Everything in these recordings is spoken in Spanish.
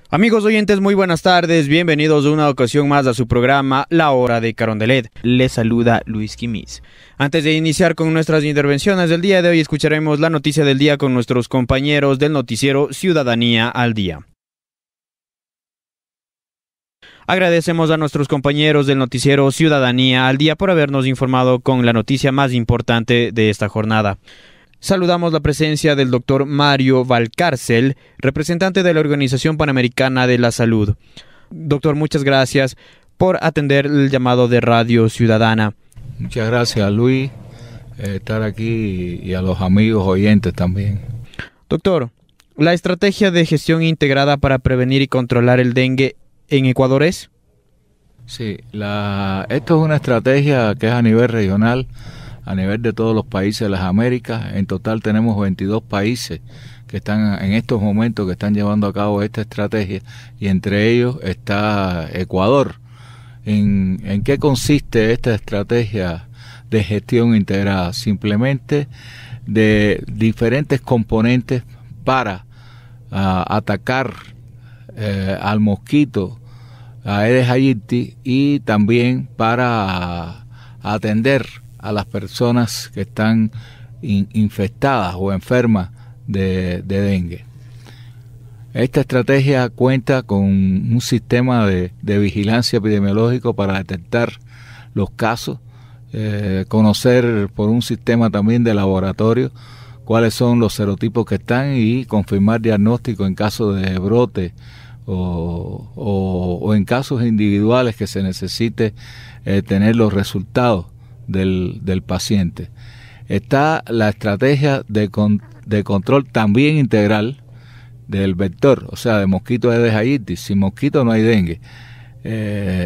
Amigos oyentes, muy buenas tardes, bienvenidos una ocasión más a su programa La Hora de Carondelet. Les saluda Luis Quimis. Antes de iniciar con nuestras intervenciones del día de hoy, escucharemos la noticia del día con nuestros compañeros del noticiero Ciudadanía al Día. Agradecemos a nuestros compañeros del noticiero Ciudadanía al Día por habernos informado con la noticia más importante de esta jornada. Saludamos la presencia del doctor Mario Valcárcel, representante de la Organización Panamericana de la Salud. Doctor, muchas gracias por atender el llamado de Radio Ciudadana. Muchas gracias, Luis, estar aquí y a los amigos oyentes también. Doctor, ¿la estrategia de gestión integrada para prevenir y controlar el dengue en Ecuador es? Sí, esto es una estrategia que es a nivel regional, a nivel de todos los países de las Américas. En total tenemos 22 países que están en estos momentos que están llevando a cabo esta estrategia, y entre ellos está Ecuador. ¿En qué consiste esta estrategia de gestión integrada? Simplemente de diferentes componentes para atacar al mosquito Aedes aegypti, y también para atender a las personas que están infectadas o enfermas de dengue. Esta estrategia cuenta con un sistema de vigilancia epidemiológico para detectar los casos, conocer por un sistema también de laboratorio cuáles son los serotipos que están y confirmar diagnóstico en caso de brote o en casos individuales que se necesite tener los resultados del paciente. Está la estrategia de control también integral del vector, o sea, de mosquito Aedes aegypti. Sin mosquito no hay dengue,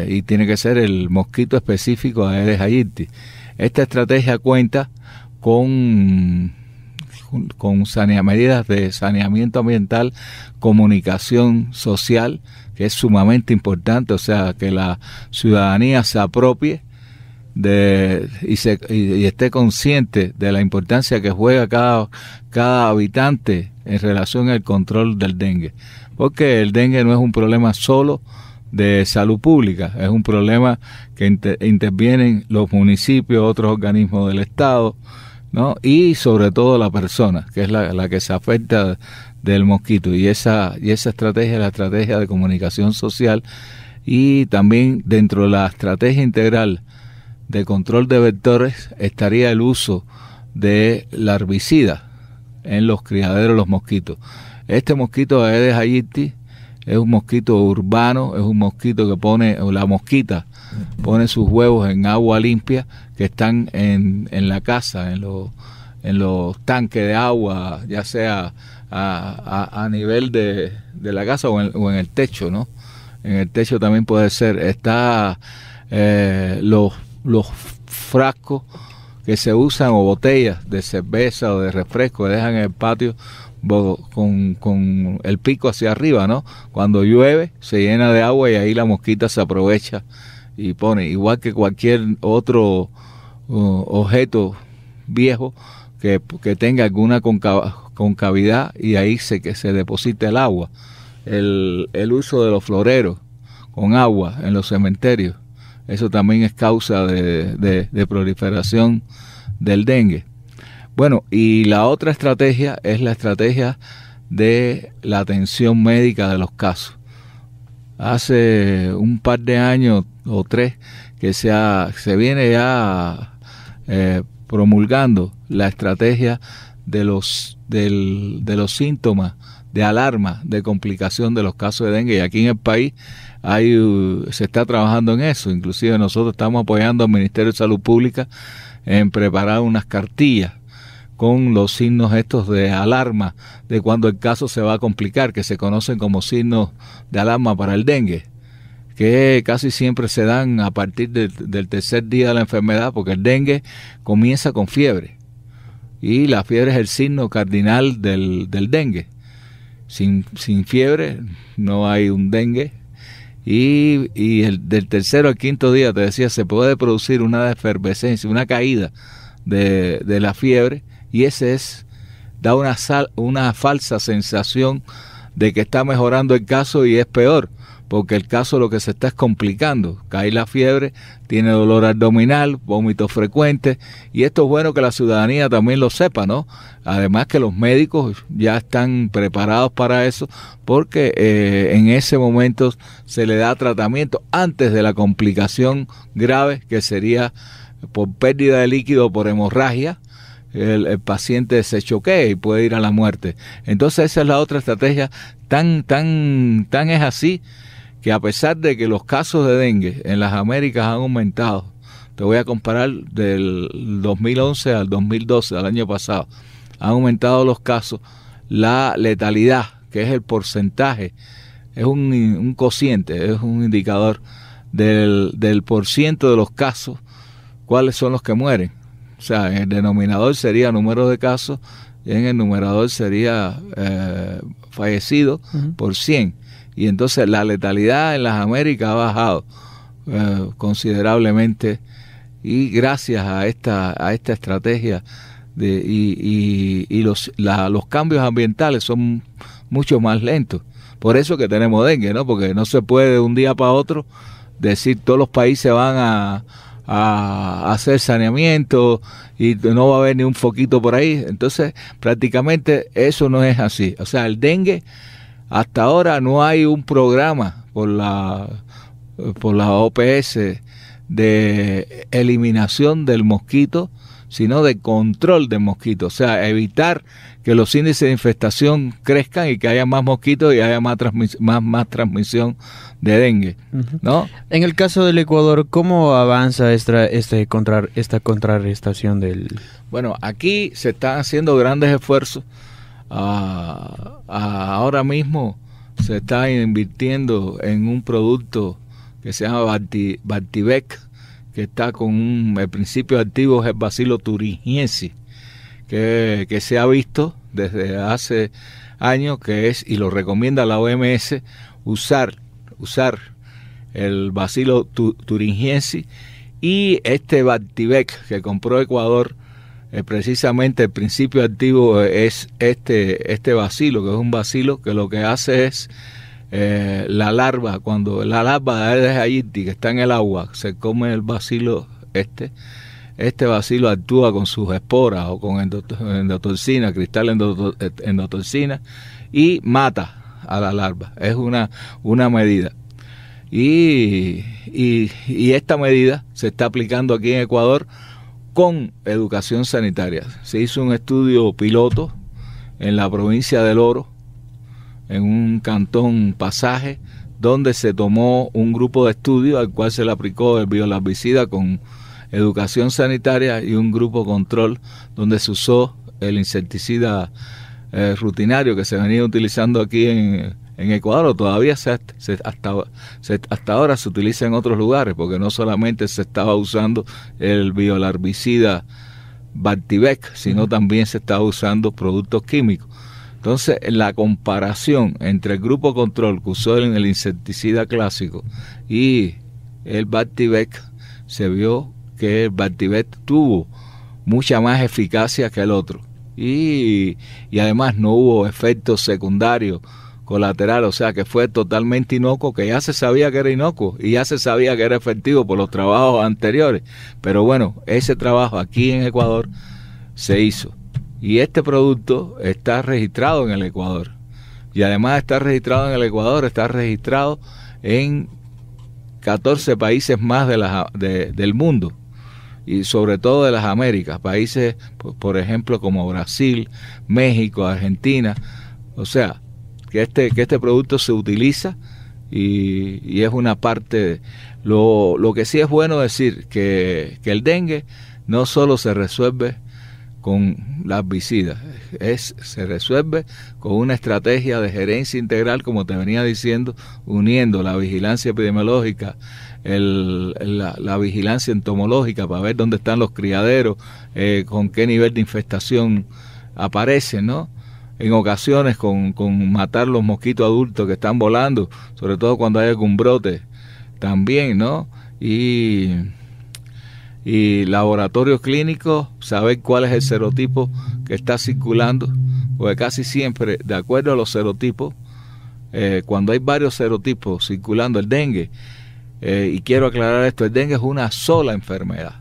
y tiene que ser el mosquito específico Aedes aegypti. Esta estrategia cuenta con medidas de saneamiento ambiental, comunicación social, que es sumamente importante, o sea, que la ciudadanía se apropie y esté consciente de la importancia que juega cada habitante en relación al control del dengue, porque el dengue no es un problema solo de salud pública, es un problema que intervienen los municipios, otros organismos del Estado, ¿no? Y sobre todo la persona, que es la que se afecta del mosquito, y esa estrategia es la estrategia de comunicación social. Y también dentro de la estrategia integral de control de vectores estaría el uso de larvicida en los criaderos de los mosquitos. Este mosquito Aedes aegypti es un mosquito urbano, es un mosquito que la mosquita pone sus huevos en agua limpia que están en la casa, en los tanques de agua, ya sea a nivel de la casa o en el techo, ¿no? En el techo también puede ser. Está los frascos que se usan o botellas de cerveza o de refresco que dejan en el patio con el pico hacia arriba, ¿no? Cuando llueve se llena de agua y ahí la mosquita se aprovecha y pone, igual que cualquier otro objeto viejo que tenga alguna concavidad, y ahí que se deposita el agua. El uso de los floreros con agua en los cementerios, eso también es causa de proliferación del dengue. Bueno, y la otra estrategia es la estrategia de la atención médica de los casos. Hace un par de años o 3 que se viene ya promulgando la estrategia de los síntomas de alarma, de complicación de los casos de dengue, y aquí en el país se está trabajando en eso. Inclusive nosotros estamos apoyando al Ministerio de Salud Pública en preparar unas cartillas con los signos estos de alarma de cuando el caso se va a complicar, que se conocen como signos de alarma para el dengue, que casi siempre se dan a partir del tercer día de la enfermedad, porque el dengue comienza con fiebre, y la fiebre es el signo cardinal del dengue. Sin fiebre no hay un dengue, y del tercero al quinto día, te decía, se puede producir una efervescencia, una caída de la fiebre, y ese da una falsa sensación de que está mejorando el caso y es peor, porque el caso lo que se está es complicando. Cae la fiebre, tiene dolor abdominal, vómitos frecuentes, y esto es bueno que la ciudadanía también lo sepa, ¿no? Además que los médicos ya están preparados para eso, porque en ese momento se le da tratamiento antes de la complicación grave, que sería por pérdida de líquido o por hemorragia. El paciente se choquea y puede ir a la muerte. Entonces esa es la otra estrategia. Tan es así que a pesar de que los casos de dengue en las Américas han aumentado, te voy a comparar del 2011 al 2012, al año pasado, han aumentado los casos, la letalidad, que es el porcentaje, es un cociente, es un indicador del porciento de los casos, cuáles son los que mueren. O sea, en el denominador sería número de casos y en el numerador sería fallecidos por 100. Y entonces la letalidad en las Américas ha bajado considerablemente, y gracias a esta estrategia los cambios ambientales son mucho más lentos. Por eso que tenemos dengue, ¿no? Porque no se puede de un día para otro decir todos los países van a hacer saneamiento y no va a haber ni un foquito por ahí. Entonces prácticamente eso no es así. O sea, el dengue, hasta ahora no hay un programa por la OPS de eliminación del mosquito, sino de control del mosquito. O sea, evitar que los índices de infestación crezcan y que haya más mosquitos y haya más transmisión de dengue, ¿no? En el caso del Ecuador, ¿cómo avanza esta contrarrestación del...? Bueno, aquí se están haciendo grandes esfuerzos. Ahora mismo se está invirtiendo en un producto que se llama Bartivec, que está con el principio activo es el Bacillus thuringiensis, que se ha visto desde hace años que es, y lo recomienda la OMS, usar el Bacillus thuringiensis, y este Bartivec que compró Ecuador, precisamente el principio activo es este bacilo, que es un bacilo que lo que hace es la larva, cuando la larva de Aedes aegypti que está en el agua se come el bacilo, este bacilo actúa con sus esporas o con endotoxina, cristal endotoxina, y mata a la larva. Es una medida. Y esta medida se está aplicando aquí en Ecuador con educación sanitaria. Se hizo un estudio piloto en la provincia del Oro, en un cantón Pasaje, donde se tomó un grupo de estudio al cual se le aplicó el biolarvicida con educación sanitaria, y un grupo control donde se usó el insecticida rutinario que se venía utilizando aquí en Ecuador, o todavía hasta ahora se utiliza en otros lugares, porque no solamente se estaba usando el biolarvicida Bartivec, sino también se estaba usando productos químicos. Entonces, la comparación entre el grupo control que usó el insecticida clásico y el Bartivec, se vio que el Bartivec tuvo mucha más eficacia que el otro, y además no hubo efectos secundarios colateral, o sea que fue totalmente inocuo, que ya se sabía que era inocuo y ya se sabía que era efectivo por los trabajos anteriores. Pero bueno, ese trabajo aquí en Ecuador se hizo, y este producto está registrado en el Ecuador, y además está registrado en el Ecuador, está registrado en 14 países más del mundo, y sobre todo de las Américas, países por ejemplo como Brasil, México, Argentina. O sea que este producto se utiliza y es una parte. Lo que sí es bueno decir que el dengue no solo se resuelve con las larvicidas, se resuelve con una estrategia de gerencia integral, como te venía diciendo, uniendo la vigilancia epidemiológica, la vigilancia entomológica para ver dónde están los criaderos, con qué nivel de infestación aparecen, ¿no? En ocasiones con matar los mosquitos adultos que están volando, sobre todo cuando hay algún brote también, ¿no? Y laboratorios clínicos, saber cuál es el serotipo que está circulando, porque casi siempre, de acuerdo a los serotipos, cuando hay varios serotipos circulando, el dengue, y quiero aclarar esto, el dengue es una sola enfermedad.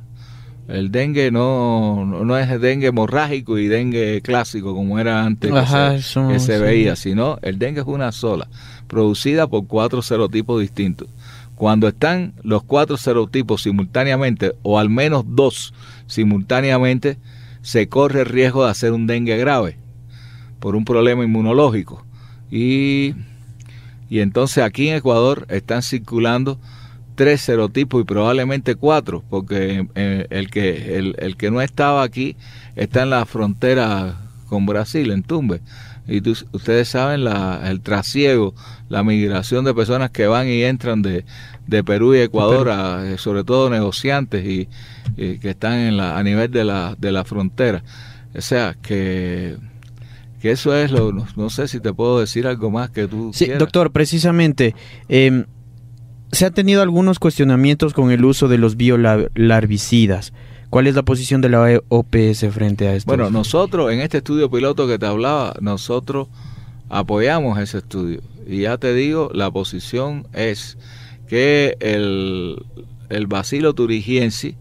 El dengue no es el dengue hemorrágico y dengue clásico como era antes que se veía, sino el dengue es una sola, producida por 4 serotipos distintos. Cuando están los 4 serotipos simultáneamente, o al menos 2 simultáneamente, se corre el riesgo de hacer un dengue grave por un problema inmunológico. Y entonces aquí en Ecuador están circulando 3 serotipos y probablemente 4, porque el que no estaba aquí está en la frontera con Brasil, en Tumbes. Y ustedes saben el trasiego, la migración de personas que van y entran de Perú y Ecuador, sobre todo negociantes y que están a nivel de la frontera. O sea, que eso es no sé si te puedo decir algo más que tú quieras. Doctor, precisamente, se han tenido algunos cuestionamientos con el uso de los biolarvicidas. ¿Cuál es la posición de la OPS frente a esto? Bueno, nosotros en este estudio piloto que te hablaba, nosotros apoyamos ese estudio. Y ya te digo, la posición es que el Bacillus thuringiensis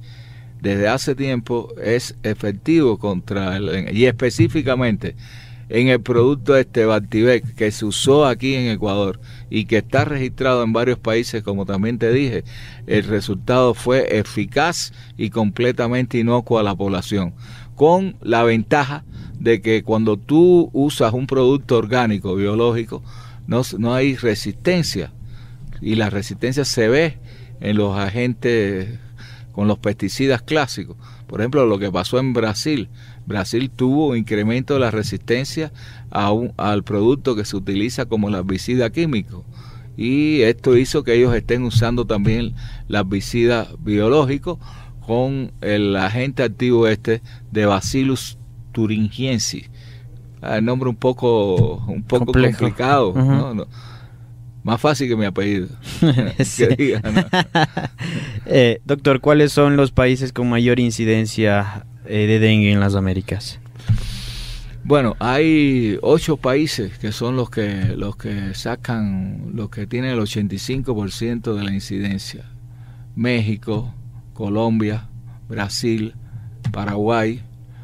desde hace tiempo es efectivo contra y específicamente en el producto Bactivec que se usó aquí en Ecuador y que está registrado en varios países, como también te dije, el resultado fue eficaz y completamente inocuo a la población, con la ventaja de que cuando tú usas un producto orgánico, biológico, no hay resistencia, y la resistencia se ve en los agentes con los pesticidas clásicos. Por ejemplo, lo que pasó en Brasil. Brasil tuvo un incremento de la resistencia al producto que se utiliza como el herbicida químico. Y esto hizo que ellos estén usando también el herbicida biológico con el agente activo de Bacillus thuringiensis. El nombre un poco complicado, uh-huh. ¿no? Más fácil que mi apellido. Sí. Que diga, ¿no? Doctor, ¿cuáles son los países con mayor incidencia de dengue en las Américas? Bueno, hay 8 países que son los que tienen el 85% de la incidencia. México, Colombia, Brasil, Paraguay,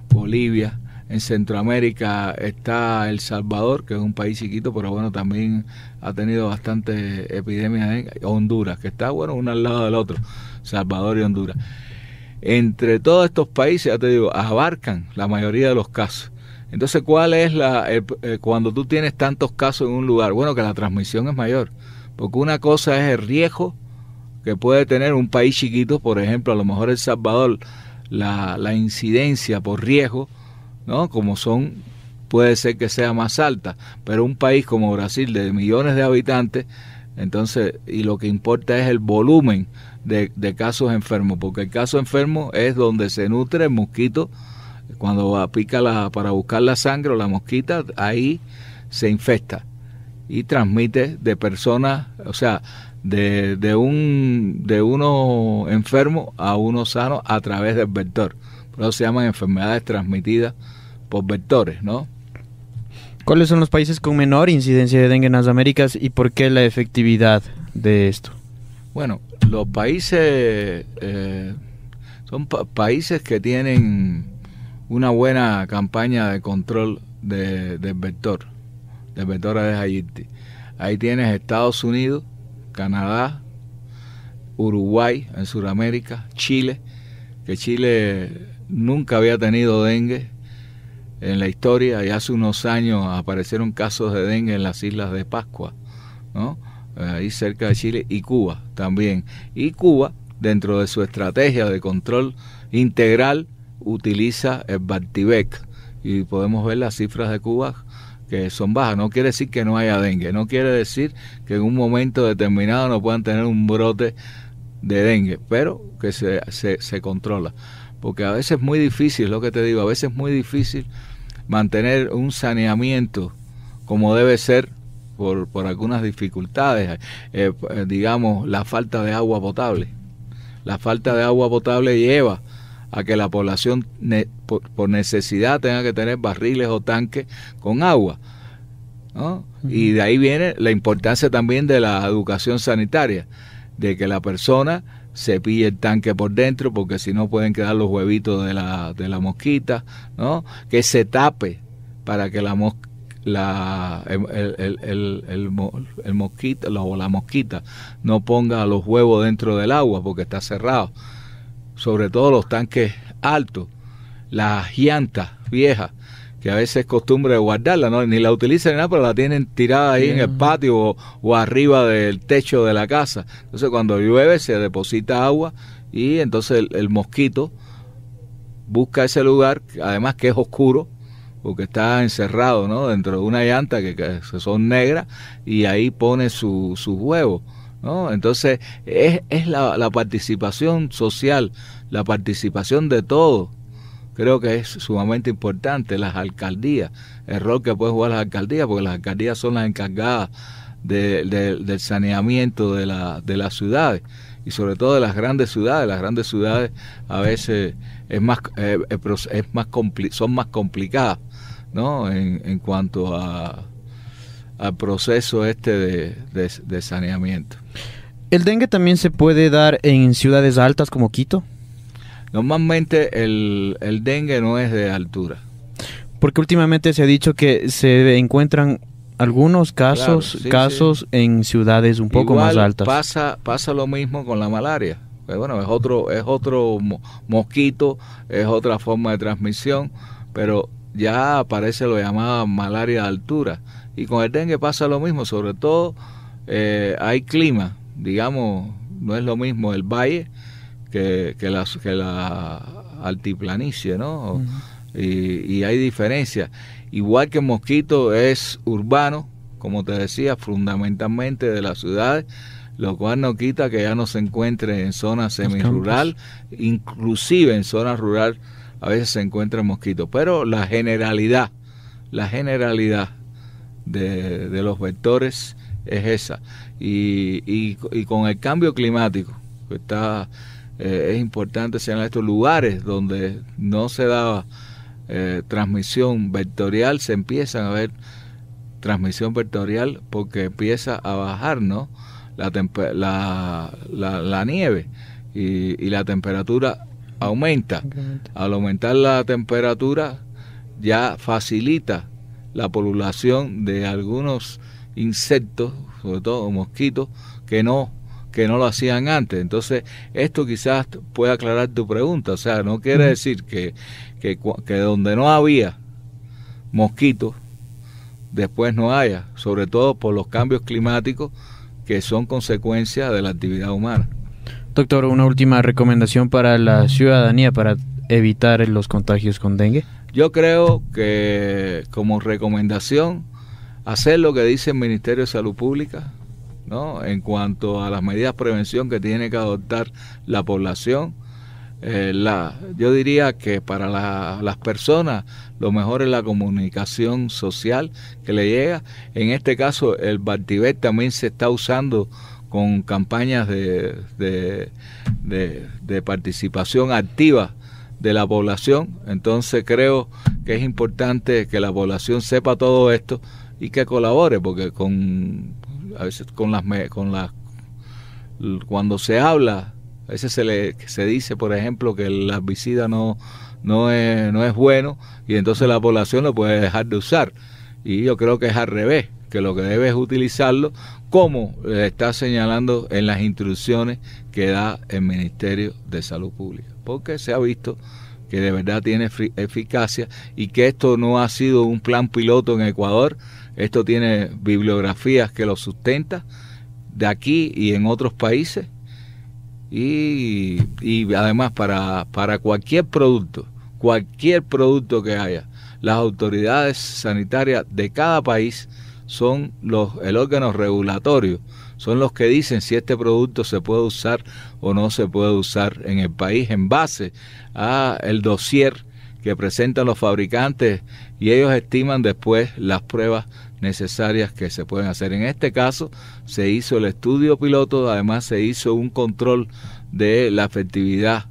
Bolivia. En Centroamérica está El Salvador, que es un país chiquito, pero bueno, también ha tenido bastante epidemia de dengue. Honduras, que está, bueno, uno al lado del otro, Salvador y Honduras. Entre todos estos países, ya te digo, abarcan la mayoría de los casos. Entonces, ¿cuál es cuando tú tienes tantos casos en un lugar? Bueno, que la transmisión es mayor, porque una cosa es el riesgo que puede tener un país chiquito, por ejemplo, a lo mejor El Salvador, la incidencia por riesgo, ¿no? Puede ser que sea más alta, pero un país como Brasil de millones de habitantes, entonces, y lo que importa es el volumen de casos enfermos, porque el caso enfermo es donde se nutre el mosquito, cuando pica para buscar la sangre o la mosquita, ahí se infesta y transmite de personas, o sea, de uno enfermo a uno sano a través del vector. Por eso se llaman enfermedades transmitidas por vectores, ¿no? ¿Cuáles son los países con menor incidencia de dengue en las Américas y por qué la efectividad de esto? Bueno, los países son países que tienen una buena campaña de control del vector Aedes aegypti. Ahí tienes Estados Unidos, Canadá, Uruguay en Sudamérica, Chile, que Chile nunca había tenido dengue en la historia, y hace unos años aparecieron casos de dengue en las Islas de Pascua, ¿no? Ahí cerca de Chile, y Cuba también. Y Cuba, dentro de su estrategia de control integral, utiliza el Bactivec, y podemos ver las cifras de Cuba que son bajas. No quiere decir que no haya dengue, no quiere decir que en un momento determinado no puedan tener un brote de dengue, pero que se controla. Porque a veces es muy difícil, lo que te digo, a veces es muy difícil mantener un saneamiento como debe ser por algunas dificultades, digamos, la falta de agua potable. La falta de agua potable lleva a que la población por necesidad tenga que tener barriles o tanques con agua. ¿no? Y de ahí viene la importancia también de la educación sanitaria, de que la persona cepille el tanque por dentro, porque si no pueden quedar los huevitos de la mosquita, ¿no? Que se tape para que el mosquito o la mosquita no ponga los huevos dentro del agua porque está cerrado. Sobre todo los tanques altos, las llantas viejas, que a veces es costumbre guardarla, ¿no? Ni la utilizan ni nada, pero la tienen tirada ahí en el patio o arriba del techo de la casa. Entonces cuando llueve se deposita agua y entonces el mosquito busca ese lugar, además que es oscuro, porque está encerrado, ¿no? Dentro de una llanta que son negras, y ahí pone sus huevos, ¿no? Entonces es la participación social, la participación de todos. Creo que es sumamente importante. Las alcaldías, el rol que pueden jugar las alcaldías, porque las alcaldías son las encargadas del saneamiento de las ciudades, y sobre todo de las grandes ciudades. Las grandes ciudades a veces son más complicadas, ¿no? En cuanto al proceso de saneamiento. ¿El dengue también se puede dar en ciudades altas como Quito? Normalmente el dengue no es de altura. Porque últimamente se ha dicho que se encuentran algunos casos, claro, sí. En ciudades un poco Igual más altas. pasa lo mismo con la malaria. Pues bueno, es otro mosquito, es otra forma de transmisión, pero ya aparece lo llamado malaria de altura. Y con el dengue pasa lo mismo, sobre todo hay clima, digamos, no es lo mismo el valle que la altiplanicie, ¿no? Y hay diferencias. Igual que el mosquito es urbano, como te decía, fundamentalmente de las ciudades, lo cual no quita que ya no se encuentre en zonas semirural, inclusive en zonas rural a veces se encuentra el mosquito, pero la generalidad de los vectores es esa. Y con el cambio climático, que es importante señalar estos lugares donde no se daba transmisión vectorial, se empiezan a ver transmisión vectorial porque empieza a bajar, ¿no? La nieve y la temperatura aumenta. Al aumentar la temperatura ya facilita la población de algunos insectos, sobre todo mosquitos, que no lo hacían antes. Entonces, esto quizás pueda aclarar tu pregunta. O sea, no quiere decir que donde no había mosquitos, después no haya, sobre todo por los cambios climáticos que son consecuencia de la actividad humana. Doctor, una última recomendación para la ciudadanía para evitar los contagios con dengue. Yo creo que como recomendación, hacer lo que dice el Ministerio de Salud Pública, ¿no? En cuanto a las medidas de prevención que tiene que adoptar la población. Yo diría que para las personas lo mejor es la comunicación social que le llega. En este caso el Bactivet también se está usando con campañas de participación activa de la población. Entonces creo que es importante que la población sepa todo esto y que colabore, porque a veces cuando se habla, a veces se dice, por ejemplo, que el herbicida no es bueno, y entonces la población lo puede dejar de usar. Y yo creo que es al revés, que lo que debe es utilizarlo como está señalando en las instrucciones que da el Ministerio de Salud Pública, porque se ha visto que de verdad tiene eficacia y que esto no ha sido un plan piloto en Ecuador. Esto tiene bibliografías que lo sustentan de aquí y en otros países, y además para cualquier producto que haya, las autoridades sanitarias de cada país son el órgano regulatorio, son los que dicen si este producto se puede usar o no se puede usar en el país en base a el dossier que presentan los fabricantes, y ellos estiman después las pruebas necesarias que se pueden hacer. En este caso se hizo el estudio piloto, además se hizo un control de la efectividad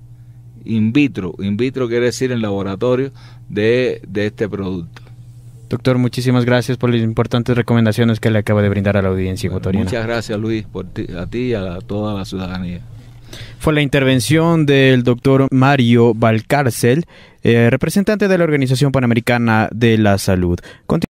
in vitro quiere decir en laboratorio, de este producto. Doctor, muchísimas gracias por las importantes recomendaciones que le acaba de brindar a la audiencia ecuatoriana. Muchas gracias, Luis, a ti y a toda la ciudadanía. Fue la intervención del doctor Mario Valcárcel, representante de la Organización Panamericana de la Salud.